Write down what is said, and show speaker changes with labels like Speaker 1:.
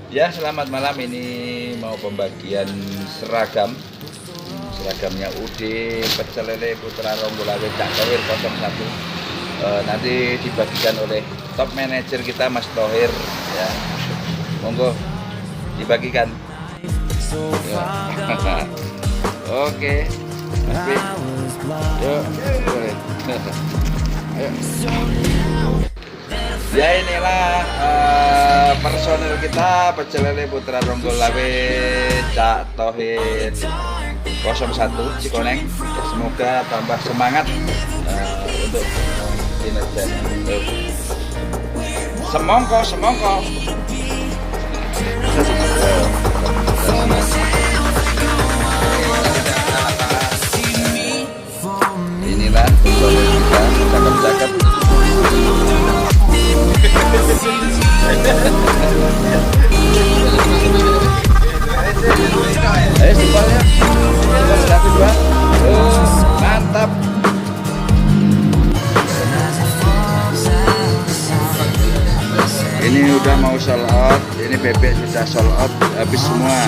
Speaker 1: Ya, selamat malam. Ini mau pembagian seragamnya UD Pecel Lele Putra Ronggolawe Cak Thohir 01. Nanti dibagikan oleh top manager kita Mas Thohir ya. Monggo dibagikan ya. Oke, yuk boleh. Ayo. Ya, inilah personil kita Pecel Lele Putra Ronggolawe Cak Thohir 01 Cikoneng. Semoga tambah semangat untuk kinerjanya. Semongko. Inilah personil kita, cakep-cakep. Ayo simpelnya, satu dua, mantap. Ini udah mau sold out, ini bebek sudah sold out, habis semua.